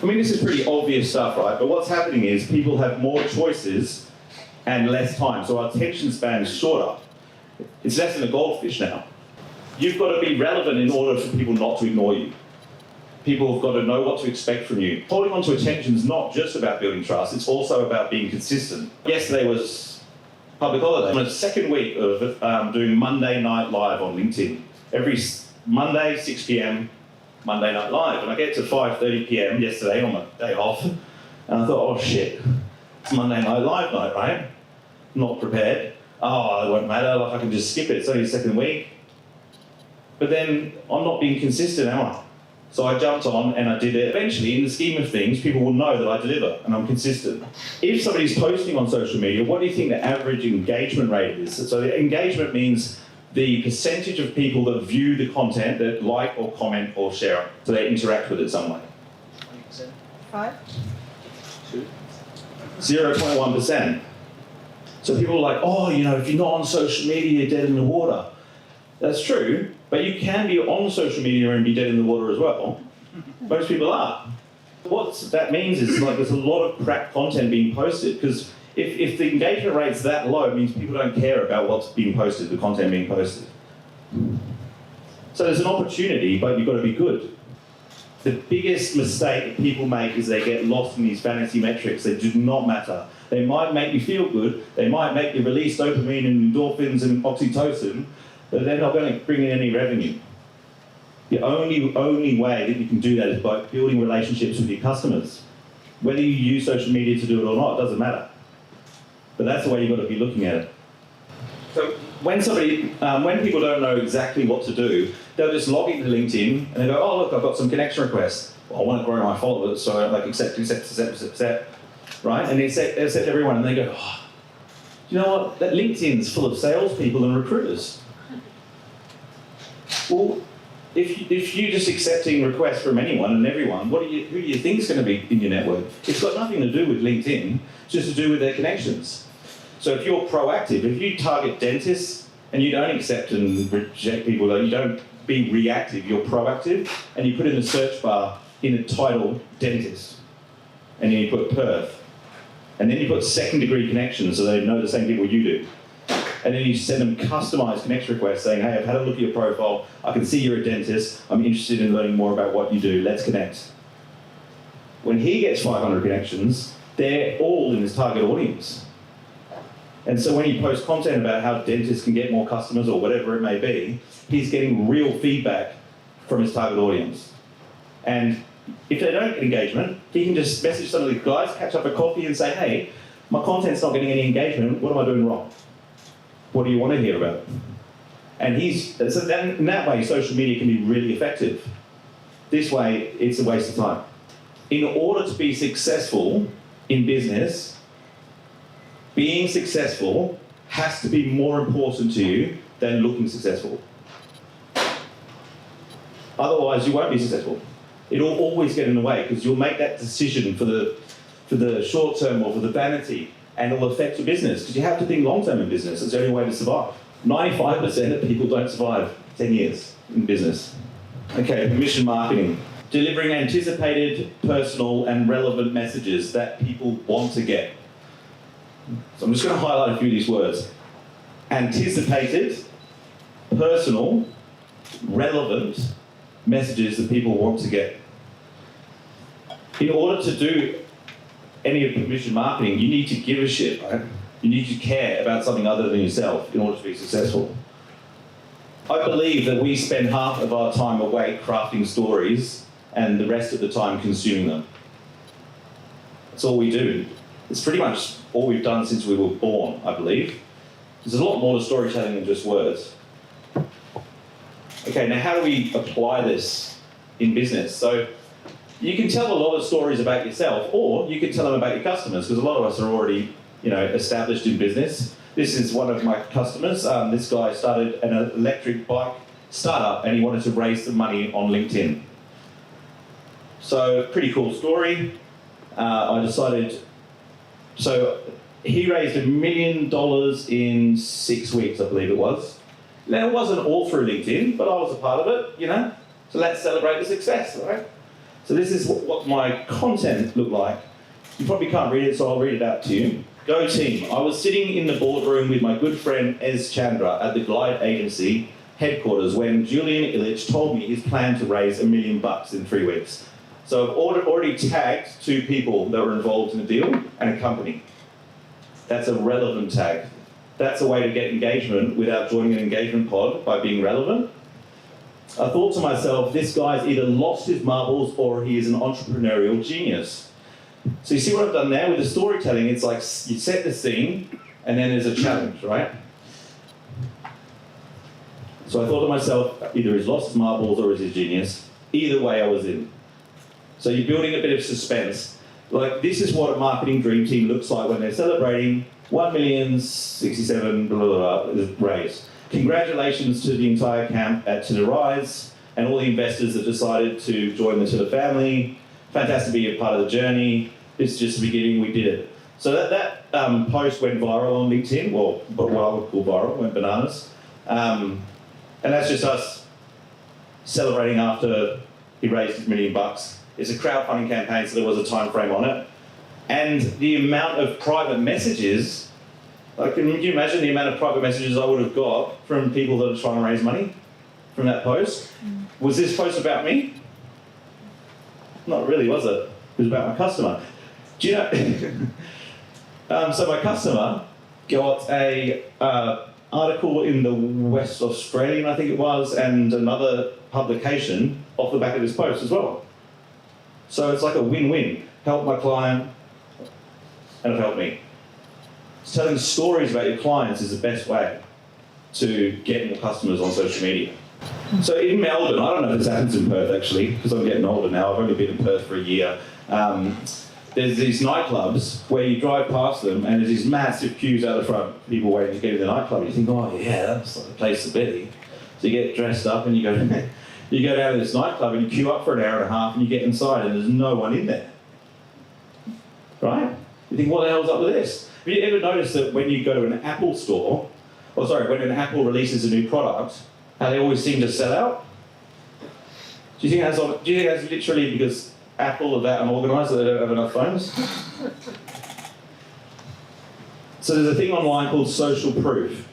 I mean, this is pretty obvious stuff, right? But what's happening is people have more choices and less time. So our attention span is shorter. It's less than a goldfish now. You've got to be relevant in order for people not to ignore you. People have got to know what to expect from you. Holding on to attention is not just about building trust, it's also about being consistent. Yesterday was public holiday. I'm in the second week of doing Monday Night Live on LinkedIn. Every Monday, 6 p.m, Monday Night Live. And I get to 5:30 p.m. yesterday on my day off, and I thought, oh shit, it's Monday Night Live night, right? Not prepared. Oh, it won't matter, like I can just skip it, it's only the second week. But then I'm not being consistent, am I? So I jumped on and I did it. Eventually, in the scheme of things, people will know that I deliver and I'm consistent. If somebody's posting on social media, what do you think the average engagement rate is? So the engagement means the percentage of people that view the content, that like or comment or share it, so they interact with it some way. 20%. 5? 2? 0.1%. So people are like, oh, you know, if you're not on social media, you're dead in the water. That's true, but you can be on social media and be dead in the water as well. Most people are. What that means is like there's a lot of crap content being posted, because if the engagement rate's that low, it means people don't care about what's being posted, the content being posted. So there's an opportunity, but you've got to be good. The biggest mistake that people make is they get lost in these vanity metrics. They do not matter. They might make you feel good, they might make you release dopamine and endorphins and oxytocin, but they're not going to bring in any revenue. The only way that you can do that is by building relationships with your customers. Whether you use social media to do it or not, doesn't matter. But that's the way you've got to be looking at it. So when people don't know exactly what to do, they'll just log into LinkedIn and they go, oh look, I've got some connection requests. Well, I want to grow my followers, so I like accept, right? And they accept everyone, and they go, oh, you know what? That LinkedIn's full of salespeople and recruiters. Well, if you're just accepting requests from anyone and everyone, who do you think is going to be in your network? It's got nothing to do with LinkedIn, it's just to do with their connections. So if you're proactive, if you target dentists and you don't accept and reject people, you don't be reactive, you're proactive, and you put in the search bar in a title, dentist, and then you put Perth, and then you put second degree connections so they know the same people you do. And then you send them customized connection requests saying, hey, I've had a look at your profile, I can see you're a dentist, I'm interested in learning more about what you do, let's connect. When he gets 500 connections, they're all in his target audience. And so when you post content about how dentists can get more customers or whatever it may be, he's getting real feedback from his target audience. And if they don't get engagement, he can just message some of these guys, catch up a coffee and say, hey, my content's not getting any engagement, what am I doing wrong? What do you want to hear about? And in that way, social media can be really effective. This way, it's a waste of time. In order to be successful in business, being successful has to be more important to you than looking successful. Otherwise, you won't be successful. It'll always get in the way because you'll make that decision for the short term or for the vanity, and it'll affect your business because you have to think long term in business. It's the only way to survive. 95% of people don't survive 10 years in business. Okay, permission marketing. Delivering anticipated, personal, and relevant messages that people want to get. So I'm just going to highlight a few of these words. Anticipated, personal, relevant messages that people want to get. In order to do any of permission marketing, you need to give a shit, right? You need to care about something other than yourself in order to be successful. I believe that we spend half of our time awake crafting stories and the rest of the time consuming them. That's all we do. It's pretty much all we've done since we were born, I believe. There's a lot more to storytelling than just words. Okay, now how do we apply this in business? So you can tell a lot of stories about yourself, or you can tell them about your customers, because a lot of us are already, established in business. This is one of my customers. This guy started an electric bike startup, and he wanted to raise some money on LinkedIn. So pretty cool story. So he raised $1 million in 6 weeks, I believe it was. Now, it wasn't all through LinkedIn, but I was a part of it, So let's celebrate the success, right? So this is what my content looked like. You probably can't read it, so I'll read it out to you. Go team. I was sitting in the boardroom with my good friend Ez Chandra at the Glide Agency headquarters when Julian Illich told me his plan to raise $1 million in 3 weeks. So I've already tagged 2 people that were involved in the deal and a company. That's a relevant tag. That's a way to get engagement without joining an engagement pod by being relevant. I thought to myself, this guy's either lost his marbles or he is an entrepreneurial genius. So you see what I've done there with the storytelling? It's like you set the scene and then there's a challenge, right? So I thought to myself, either he's lost his marbles or he's a genius. Either way I was in. So you're building a bit of suspense. Like, this is what a marketing dream team looks like when they're celebrating 1,067,000 blah, blah, blah, raised. Congratulations to the entire camp at Tinder Rise and all the investors that decided to join the Tinder family. Fantastic to be a part of the journey. This is just the beginning, we did it. So that post went viral on LinkedIn, well, what I would call viral, went bananas. And that's just us celebrating after he raised his $1 million. It's a crowdfunding campaign, so there was a time frame on it. And the amount of private messages, like, can you imagine the amount of private messages I would have got from people that are trying to raise money from that post? Was this post about me? Not really, was it? It was about my customer. Do you know? So my customer got a article in the West Australian, I think it was, and another publication off the back of this post as well. So it's like a win-win. Help my client, and it helped me. Telling stories about your clients is the best way to get more customers on social media. So in Melbourne, I don't know if this happens in Perth actually, because I'm getting older now, I've only been in Perth for a year. There's these nightclubs where you drive past them and there's these massive queues out the front, people waiting to get in the nightclub. You think, oh yeah, that's like the place to be. So you get dressed up and you go you go down to this nightclub and you queue up for an hour and a half and you get inside and there's no one in there. Right? You think, what the hell's up with this? Have you ever noticed that when you go to an Apple store, when an Apple releases a new product, how they always seem to sell out? Do you think that's literally because Apple are that unorganised that they don't have enough phones? So there's a thing online called social proof.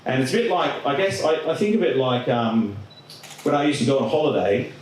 And it's a bit like, I think of it like when I used to go on holiday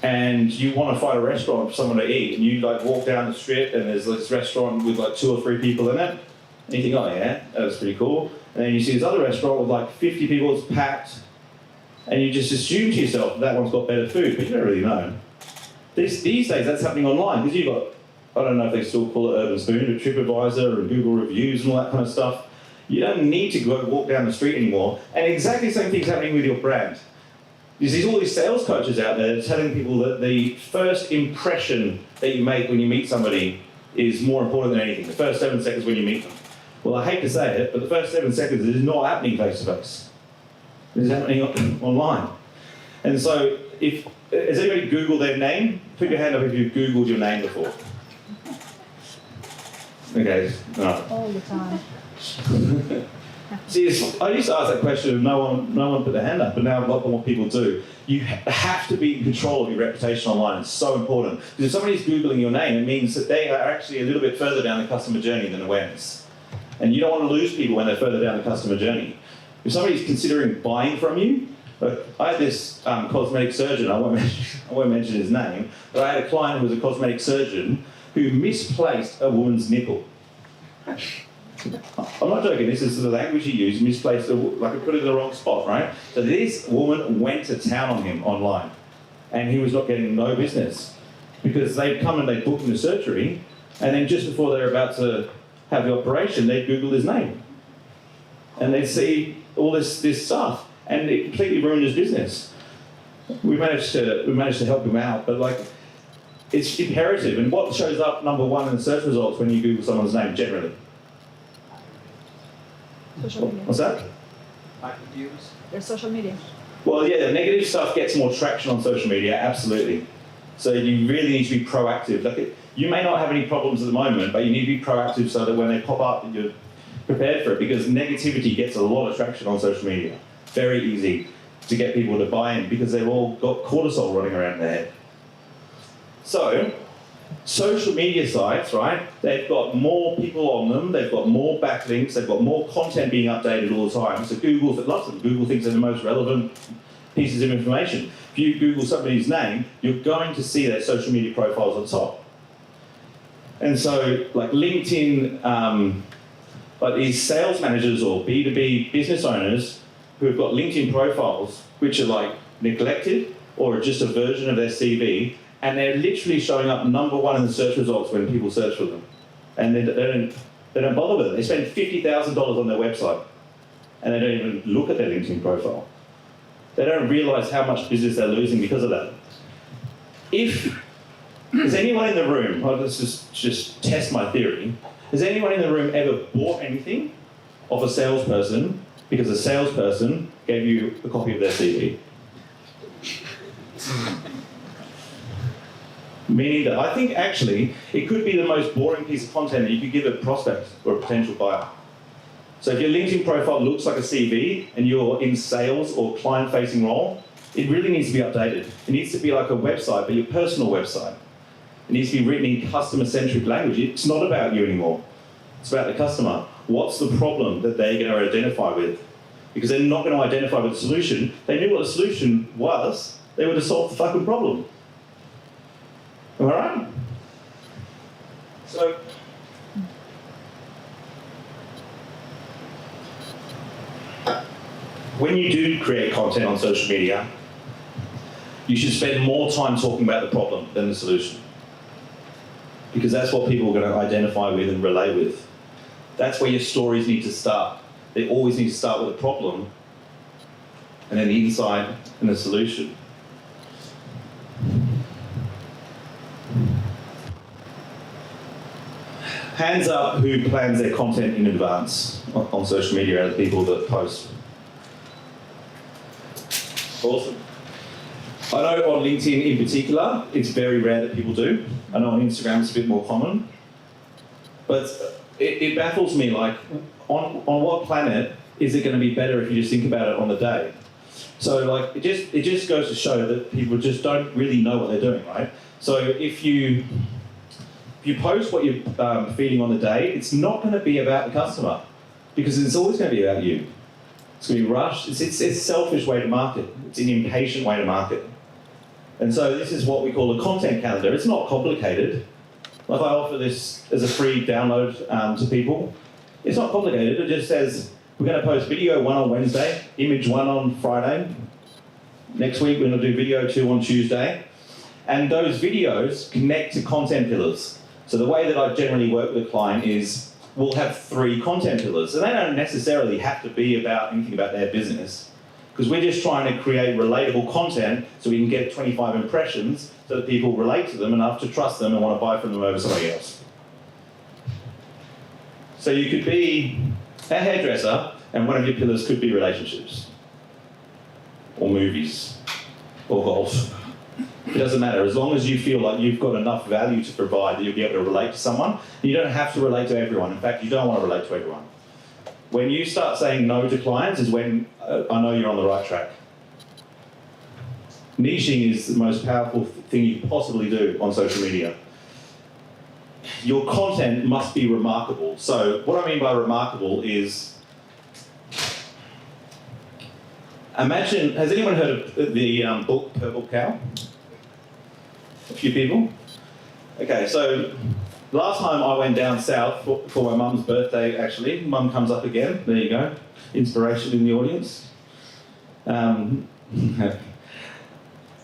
and you want to find a restaurant for someone to eat and you like walk down the strip and there's this restaurant with like 2 or 3 people in it and you think, oh yeah, that was pretty cool. And then you see this other restaurant with like 50 people, it's packed, and you just assume to yourself that one's got better food, but you don't really know. These days that's happening online because you've got, I don't know if they still call it Urban Spoon, but TripAdvisor and Google reviews and all that kind of stuff. You don't need to go walk down the street anymore. And exactly the same thing's happening with your brand. There's all these sales coaches out there telling people that the first impression that you make when you meet somebody is more important than anything. The first 7 seconds when you meet them. Well, I hate to say it, but the first 7 seconds is not happening face to face. It's happening online. And so, has anybody Googled their name? Put your hand up if you've Googled your name before. Okay, no. All the time. See, I used to ask that question and no one put their hand up, but now a lot more people do. You have to be in control of your reputation online. It's so important. Because if somebody's Googling your name, it means that they are actually a little bit further down the customer journey than awareness. And you don't want to lose people when they're further down the customer journey. If somebody's considering buying from you, I had this cosmetic surgeon, I won't mention his name, but I had a client who was a cosmetic surgeon who misplaced a woman's nipple. I'm not joking, this is the language he used, misplaced, like I put it in the wrong spot, right? So this woman went to town on him online, and he was not getting no business. Because they'd come and they'd book him the surgery, and then just before they were about to have the operation, they'd Google his name. And they'd see all this stuff, and it completely ruined his business. We managed to help him out, but like, it's imperative. And what shows up number 1 in the search results when you Google someone's name generally? Social media. What's that? Active views. Their social media. Well, yeah, the negative stuff gets more traction on social media, absolutely. So you really need to be proactive. Like, you may not have any problems at the moment, but you need to be proactive so that when they pop up, that you're prepared for it, because negativity gets a lot of traction on social media. Very easy to get people to buy in because they've all got cortisol running around their head. So, social media sites, right, they've got more people on them, they've got more backlinks, they've got more content being updated all the time. So lots of them, Google thinks they're the most relevant pieces of information. If you Google somebody's name, you're going to see their social media profiles on top. And so, like LinkedIn, like these sales managers or B2B business owners who have got LinkedIn profiles which are like neglected or are just a version of their CV, and they're literally showing up #1 in the search results when people search for them. And they don't bother with it. They spend $50,000 on their website, and they don't even look at their LinkedIn profile. They don't realise how much business they're losing because of that. If there's anyone in the room, let's just test my theory, has anyone in the room ever bought anything of a salesperson because a salesperson gave you a copy of their CV? Meaning that I think actually it could be the most boring piece of content that you could give a prospect or a potential buyer. So if your LinkedIn profile looks like a CV and you're in sales or client-facing role, it really needs to be updated. It needs to be like a website, but your personal website. It needs to be written in customer-centric language. It's not about you anymore. It's about the customer. What's the problem that they're going to identify with? Because they're not going to identify with the solution. If they knew what the solution was, they would have solved the fucking problem. Am I right? So, when you do create content on social media, you should spend more time talking about the problem than the solution. Because that's what people are going to identify with and relate with. That's where your stories need to start. They always need to start with a problem, and then the insight and the solution. Hands up who plans their content in advance on social media and the people that post. Awesome. I know on LinkedIn in particular, it's very rare that people do. I know on Instagram it's a bit more common. But it baffles me, like, on what planet is it going to be better if you just think about it on the day? So, like, it just goes to show that people just don't really know what they're doing, right? So if you post what you're feeding on the day, it's not going to be about the customer, because it's always going to be about you. It's going to be rushed. It's a selfish way to market. It's an impatient way to market. And so this is what we call a content calendar. It's not complicated. Like, I offer this as a free download to people. It's not complicated. It just says, we're going to post video 1 on Wednesday, image 1 on Friday. Next week, we're going to do video 2 on Tuesday. And those videos connect to content pillars. So the way that I generally work with a client is we'll have 3 content pillars. And they don't necessarily have to be about anything about their business, because we're just trying to create relatable content so we can get 25 impressions so that people relate to them enough to trust them and want to buy from them over somebody else. So you could be a hairdresser, and one of your pillars could be relationships, or movies, or golf. It doesn't matter, as long as you feel like you've got enough value to provide that you'll be able to relate to someone. You don't have to relate to everyone. In fact, you don't want to relate to everyone. When you start saying no to clients is when I know you're on the right track. Niching is the most powerful thing you can possibly do on social media. Your content must be remarkable. So what I mean by remarkable is, imagine, has anyone heard of the book Purple Cow? A few people? Okay, so last time I went down south for my mum's birthday, actually. Mum comes up again, there you go. Inspiration in the audience.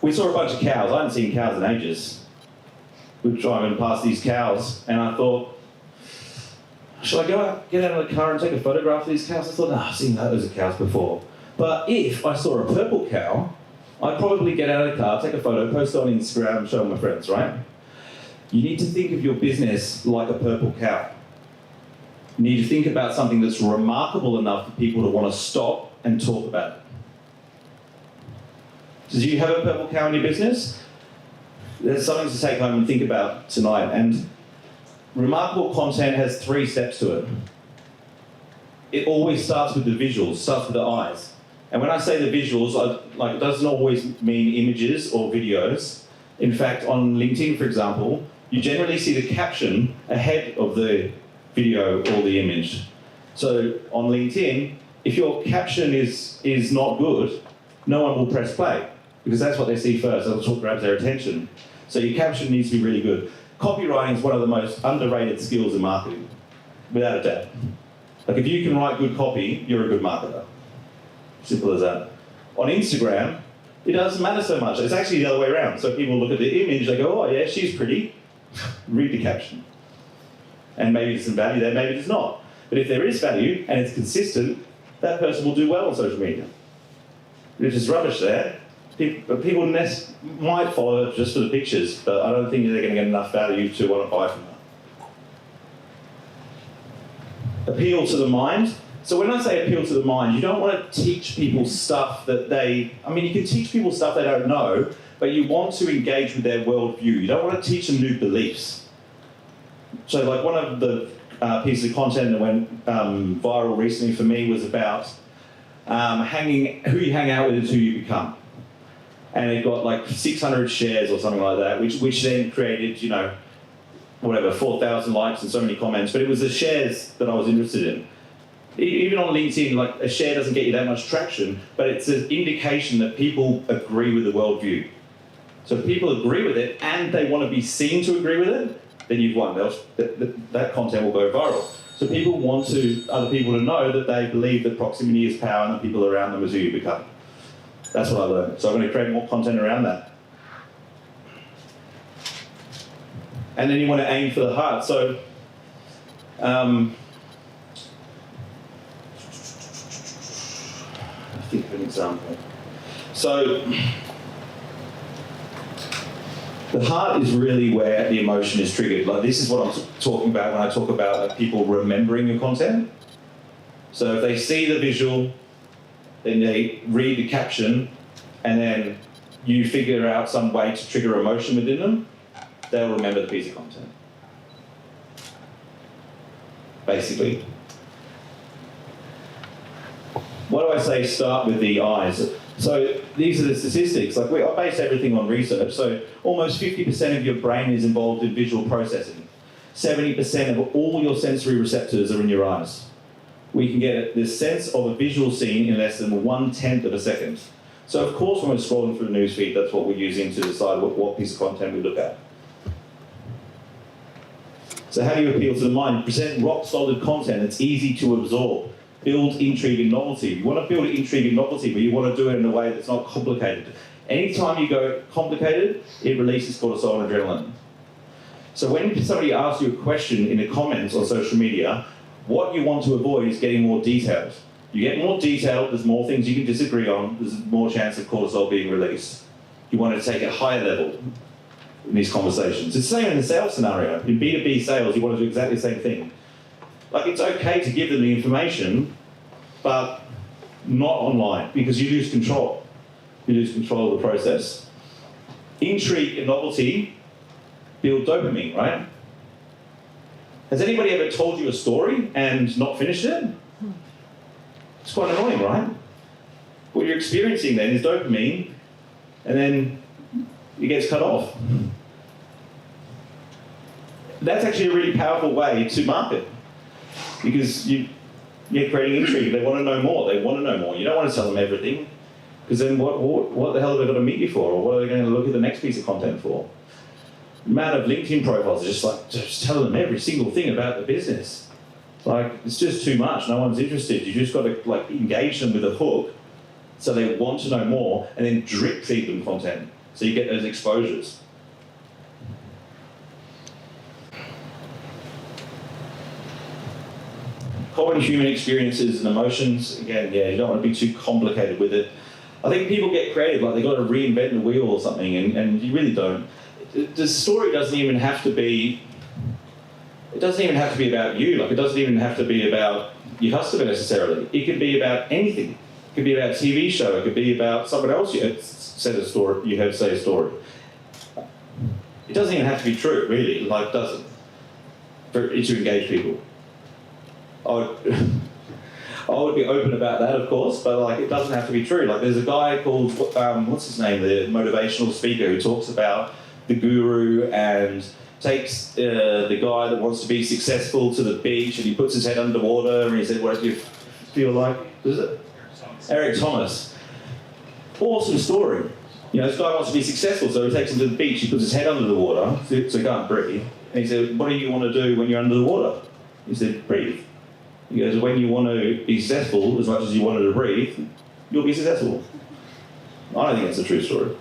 We saw a bunch of cows. I hadn't seen cows in ages. We were driving past these cows, and I thought, should I go out, get out of the car and take a photograph of these cows? I thought, I've seen those of cows before. But if I saw a purple cow, I'd probably get out of the car, take a photo, post it on Instagram, and show my friends, right? You need to think of your business like a purple cow. You need to think about something that's remarkable enough for people to want to stop and talk about it. So do you have a purple cow in your business? There's something to take home and think about tonight. And remarkable content has 3 steps to it. It always starts with the visuals, starts with the eyes. And when I say the visuals, it doesn't always mean images or videos. In fact, on LinkedIn, for example, you generally see the caption ahead of the video or the image. So on LinkedIn, if your caption is not good, no one will press play because that's what they see first. That's what grabs their attention. So your caption needs to be really good. Copywriting is one of the most underrated skills in marketing, without a doubt. Like if you can write good copy, you're a good marketer. Simple as that. On Instagram, it doesn't matter so much. It's actually the other way around. So people look at the image, they go, oh yeah, she's pretty. Read the caption. And maybe there's some value there, maybe there's not. But if there is value and it's consistent, that person will do well on social media. If there's rubbish there, people might follow it just for the pictures, but I don't think they're going to get enough value to want to buy from that. Appeal to the mind. So when I say appeal to the mind, you don't want to teach people stuff that you can teach people stuff they don't know, but you want to engage with their worldview. You don't want to teach them new beliefs. So like one of the pieces of content that went viral recently for me was about who you hang out with is who you become. And it got like 600 shares or something like that, which then created, 4,000 likes and so many comments. But it was the shares that I was interested in. Even on LinkedIn, like a share doesn't get you that much traction, but it's an indication that people agree with the worldview. So if people agree with it and they want to be seen to agree with it, then you've won. That content will go viral. So people want other people to know that they believe that proximity is power and the people around them is who you become. That's what I learned. So I'm going to create more content around that. And then you want to aim for the heart. So think of an example. So the heart is really where the emotion is triggered. Like this is what I'm talking about when I talk about like, people remembering your content. So if they see the visual, then they read the caption, and then you figure out some way to trigger emotion within them, they'll remember the piece of content. Basically. What do I say? Start with the eyes. So these are the statistics. Like I base everything on research. So almost 50% of your brain is involved in visual processing. 70% of all your sensory receptors are in your eyes. We can get the sense of a visual scene in less than 1/10 of a second. So of course when we're scrolling through the newsfeed, that's what we're using to decide what piece of content we look at. So how do you appeal to the mind? Present rock solid content that's easy to absorb. Build intrigue and novelty. You want to build intrigue and novelty, but you want to do it in a way that's not complicated. Anytime you go complicated, it releases cortisol and adrenaline. So when somebody asks you a question in the comments on social media, what you want to avoid is getting more detailed. You get more detailed, there's more things you can disagree on, there's more chance of cortisol being released. You want to take it higher level in these conversations. It's the same in the sales scenario. In B2B sales, you want to do exactly the same thing. Like it's okay to give them the information, but not online because you lose control. You lose control of the process. Intrigue and novelty build dopamine, right? Has anybody ever told you a story and not finished it? It's quite annoying, right? What you're experiencing then is dopamine, and then it gets cut off. That's actually a really powerful way to market. Because you're creating intrigue. They want to know more. They want to know more. You don't want to tell them everything, because then what the hell are they going to meet you for, or what are they going to look at the next piece of content for? The amount of LinkedIn profiles are just telling them every single thing about the business. Like it's just too much. No one's interested. You just got to like engage them with a hook, so they want to know more, and then drip feed them content, so you get those exposures. Common human experiences and emotions, again, you don't want to be too complicated with it. I think people get creative, like they've got to reinvent the wheel or something, and you really don't. The story doesn't even have to be, about you, like it doesn't even have to be about your customer necessarily. It could be about anything. It could be about a TV show, it could be about someone else you have say a story. It doesn't even have to be true, really, like it doesn't, for it to engage people. I would be open about that, of course, but like it doesn't have to be true. Like there's a guy called, what's his name, the motivational speaker who talks about the guru and takes the guy that wants to be successful to the beach, and he puts his head underwater and he said, what do you feel like? What is it? Eric Thomas. Awesome story. You know, this guy wants to be successful, so he takes him to the beach, he puts his head under the water, so he can't breathe. And he said, what do you want to do when you're under the water? He said, breathe. He goes, when you want to be successful, as much as you wanted to breathe, you'll be successful. I don't think that's a true story.